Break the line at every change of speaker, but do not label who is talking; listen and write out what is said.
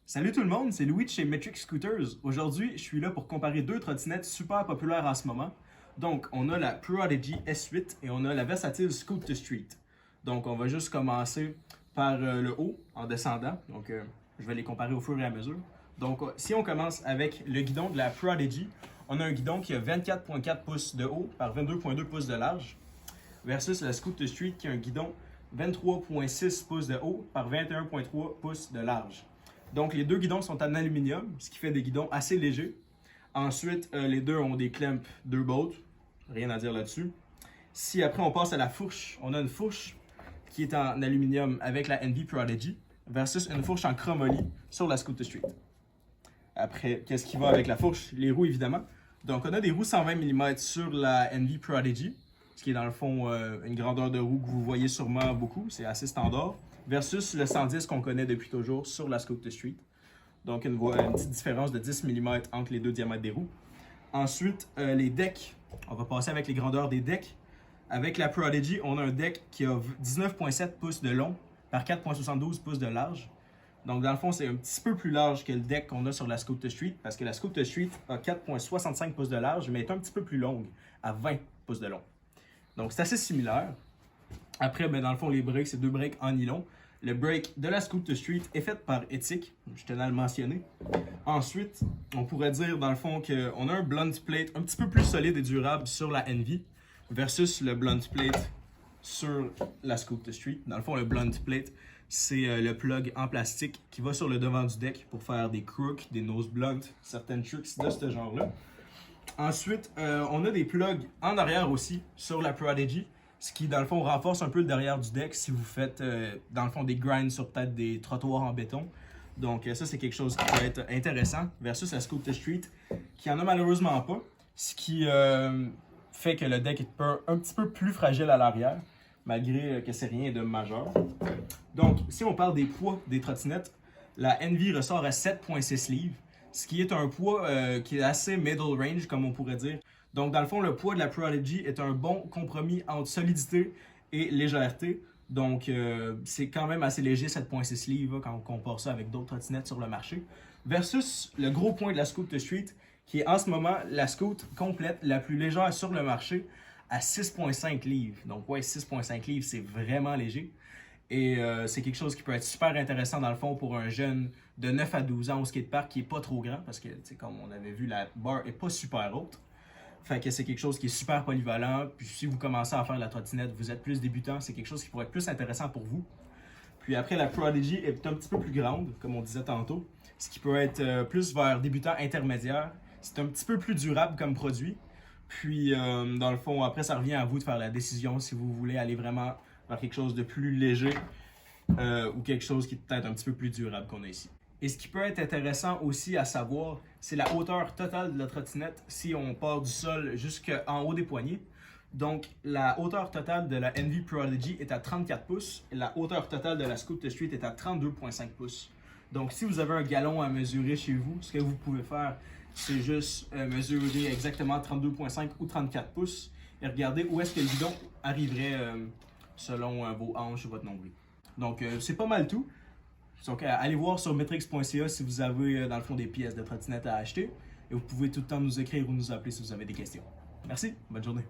Salut tout le monde, c'est Louis de chez Metric Scooters. Aujourd'hui, je suis là pour comparer deux trottinettes super populaires en ce moment. Donc, on a la Prodigy S8 et on a la versatile Scoot to Street. Donc, on va juste commencer par le haut en descendant. Donc, je vais les comparer au fur et à mesure. Donc, si on commence avec le guidon de la Prodigy, on a un guidon qui a 24,4 pouces de haut par 22,2 pouces de large versus la Scoot to Street qui a un guidon 23,6 pouces de haut par 21,3 pouces de large. Donc, les deux guidons sont en aluminium, ce qui fait des guidons assez légers. Ensuite, les deux ont des clamps 2 bolts. Rien à dire là-dessus. Si après on passe à la fourche, on a une fourche qui est en aluminium avec la Envy Prodigy versus une fourche en chromoly sur la Scoot to Street. Après, qu'est-ce qui va avec la fourche? Les roues, évidemment. Donc, on a des roues 120 mm sur la Envy Prodigy, ce qui est dans le fond une grandeur de roue que vous voyez sûrement beaucoup. C'est assez standard. Versus le 110 qu'on connaît depuis toujours sur la Scoot to Street. Donc, une petite différence de 10 mm entre les deux diamètres des roues. Ensuite, les decks. On va passer avec les grandeurs des decks. Avec la Prodigy, on a un deck qui a 19,7 pouces de long par 4,72 pouces de large. Donc, dans le fond, c'est un petit peu plus large que le deck qu'on a sur la Scoot to Street, parce que la Scoot to Street a 4,65 pouces de large, mais est un petit peu plus longue, à 20 pouces de long. Donc, c'est assez similaire. Après, dans le fond, les breaks, c'est deux breaks en nylon. Le break de la Scoot to Street est fait par Ethic, je tenais à le mentionner. Ensuite, on pourrait dire dans le fond qu'on a un blunt plate un petit peu plus solide et durable sur la Envy versus le blunt plate sur la Scoot to Street. Dans le fond, le blunt plate, c'est le plug en plastique qui va sur le devant du deck pour faire des crooks, des nose blunts, certaines tricks de ce genre-là. Ensuite, on a des plugs en arrière aussi sur la Prodigy, ce qui, dans le fond, renforce un peu le derrière du deck si vous faites, dans le fond, des grinds sur peut-être des trottoirs en béton. Donc, ça, c'est quelque chose qui peut être intéressant versus la Scoot to Street, qui en a malheureusement pas, ce qui fait que le deck est un petit peu plus fragile à l'arrière, malgré que c'est rien de majeur. Donc, si on parle des poids des trottinettes, la Envy ressort à 7,6 livres, ce qui est un poids qui est assez middle range, comme on pourrait dire. Donc, dans le fond, le poids de la Prodigy est un bon compromis entre solidité et légèreté. Donc, c'est quand même assez léger, 7,6 livres, quand on compare ça avec d'autres trottinettes sur le marché. Versus le gros point de la Scoot to Street, qui est en ce moment la Scoot complète la plus légère sur le marché, à 6,5 livres. Donc, ouais, 6,5 livres, c'est vraiment léger. Et c'est quelque chose qui peut être super intéressant dans le fond pour un jeune de 9 à 12 ans au skatepark qui est pas trop grand parce que, comme on avait vu, la barre est pas super haute. Fait que c'est quelque chose qui est super polyvalent. Puis si vous commencez à faire la trottinette, vous êtes plus débutant, c'est quelque chose qui pourrait être plus intéressant pour vous. Puis après, la Prodigy est un petit peu plus grande, comme on disait tantôt, ce qui peut être plus vers débutant intermédiaire. C'est un petit peu plus durable comme produit. Puis, dans le fond, après, ça revient à vous de faire la décision si vous voulez aller vraiment vers quelque chose de plus léger ou quelque chose qui est peut-être un petit peu plus durable qu'on a ici. Et ce qui peut être intéressant aussi à savoir, c'est la hauteur totale de la trottinette si on part du sol jusqu'en haut des poignets. Donc, la hauteur totale de la Envy Prodigy est à 34 pouces et la hauteur totale de la Scoot to Street est à 32,5 pouces. Donc, si vous avez un galon à mesurer chez vous, ce que vous pouvez faire, c'est juste mesurer exactement 32,5 ou 34 pouces et regarder où est-ce que le guidon arriverait selon vos hanches ou votre nombril. Donc, c'est pas mal tout. Donc, allez voir sur metrix.ca si vous avez, dans le fond, des pièces de trottinette à acheter. Et vous pouvez tout le temps nous écrire ou nous appeler si vous avez des questions. Merci, bonne journée.